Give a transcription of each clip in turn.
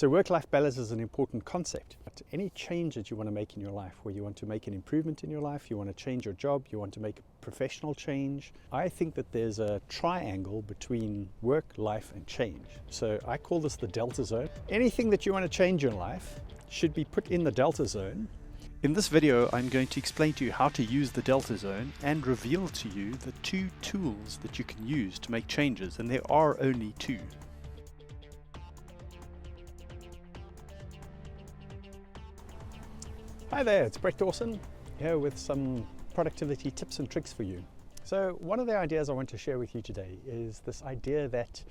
So work-life balance is an important concept. But any change that you want to make in your life, where you want to make an improvement in your life, you want to change your job, you want to make a professional change, I think that there's a triangle between work, life, and change. So I call this the delta zone. Anything that you want to change in life should be put in the delta zone. In this video, I'm going to explain to you how to use the delta zone and reveal to you the two tools that you can use to make changes, and there are only two. Hi there, it's Brett Dawson here with some productivity tips and tricks for you. So one of the ideas I want to share with you today is this idea that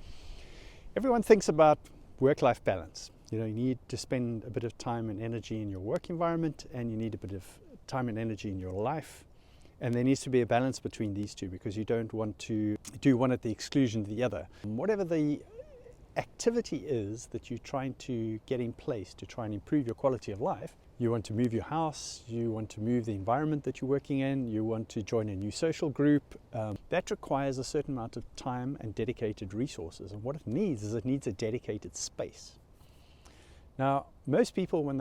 everyone thinks about work-life balance. You know, you need to spend a bit of time and energy in your work environment, and you need a bit of time and energy in your life. And there needs to be a balance between these two, because you don't want to do one at the exclusion of the other. Whatever the activity is that you're trying to get in place to try and improve your quality of life, you want to move your house, you want to move the environment that you're working in, you want to join a new social group, that requires a certain amount of time and dedicated resources. And what it needs is it needs a dedicated space. Now, most people, when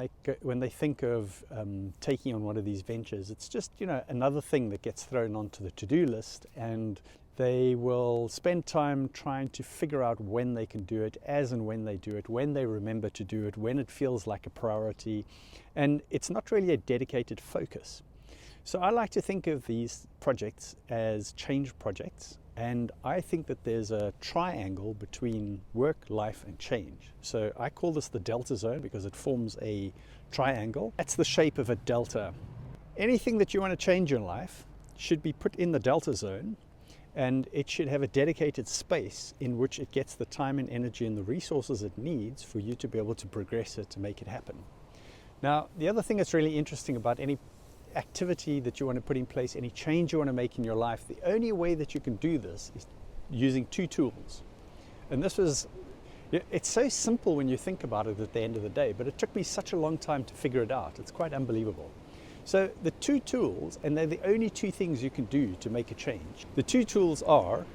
they think of taking on one of these ventures, it's just, you know, another thing that gets thrown onto the to-do list, and they will spend time trying to figure out when they can do it, as and when they do it, when they remember to do it, when it feels like a priority, and it's not really a dedicated focus. So I like to think of these projects as change projects, and I think that there's a triangle between work, life, and change. So I call this the delta zone because it forms a triangle. That's the shape of a delta. Anything that you want to change in life should be put in the delta zone, and it should have a dedicated space in which it gets the time and energy and the resources it needs for you to be able to progress it, to make it happen. Now, the other thing that's really interesting about any activity that you want to put in place, any change you want to make in your life, the only way that you can do this is using two tools. And it's so simple when you think about it at the end of the day, but it took me such a long time to figure it out. It's quite unbelievable. So the two tools, and they're the only two things you can do to make a change. The two tools are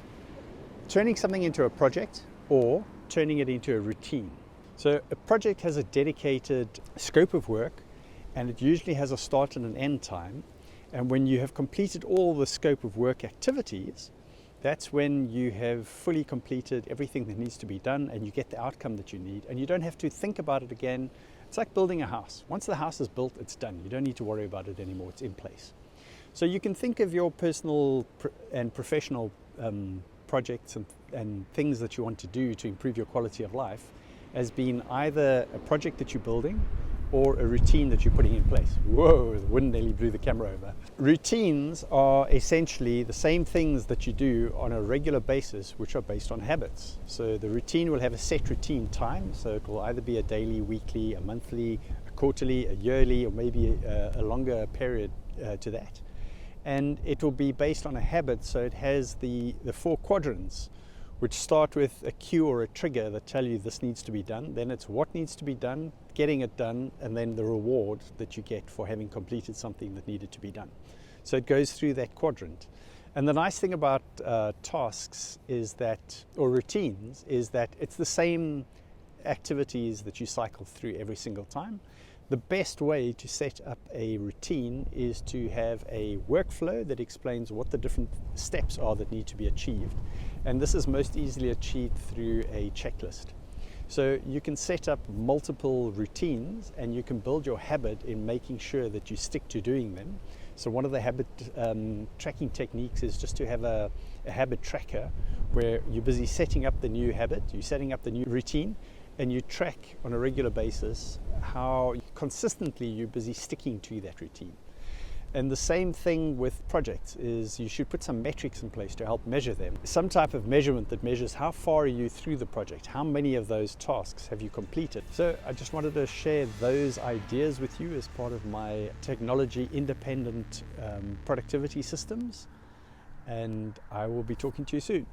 turning something into a project or turning it into a routine. So a project has a dedicated scope of work, and it usually has a start and an end time. And when you have completed all the scope of work activities, that's when you have fully completed everything that needs to be done, and you get the outcome that you need, and you don't have to think about it again. It's like building a house. Once the house is built, it's done. You don't need to worry about it anymore. It's in place. So you can think of your personal and professional projects and things that you want to do to improve your quality of life as being either a project that you're building or a routine that you're putting in place. Whoa, the wind nearly blew the camera over. Routines are essentially the same things that you do on a regular basis, which are based on habits. So the routine will have a set routine time, so it will either be a daily, weekly, a monthly, a quarterly, a yearly, or maybe a longer period to that. And it will be based on a habit, so it has the four quadrants, which start with a cue or a trigger that tell you this needs to be done. Then it's what needs to be done, getting it done, and then the reward that you get for having completed something that needed to be done. So it goes through that quadrant. And the nice thing about tasks is that, or routines, is that it's the same activities that you cycle through every single time. The best way to set up a routine is to have a workflow that explains what the different steps are that need to be achieved. And this is most easily achieved through a checklist. So you can set up multiple routines, and you can build your habit in making sure that you stick to doing them. So one of the habit tracking techniques is just to have a habit tracker where you're busy setting up the new habit, you're setting up the new routine, and you track on a regular basis how consistently you're busy sticking to that routine. And the same thing with projects is you should put some metrics in place to help measure them. Some type of measurement that measures how far are you through the project, how many of those tasks have you completed. So I just wanted to share those ideas with you as part of my technology independent productivity systems, and I will be talking to you soon.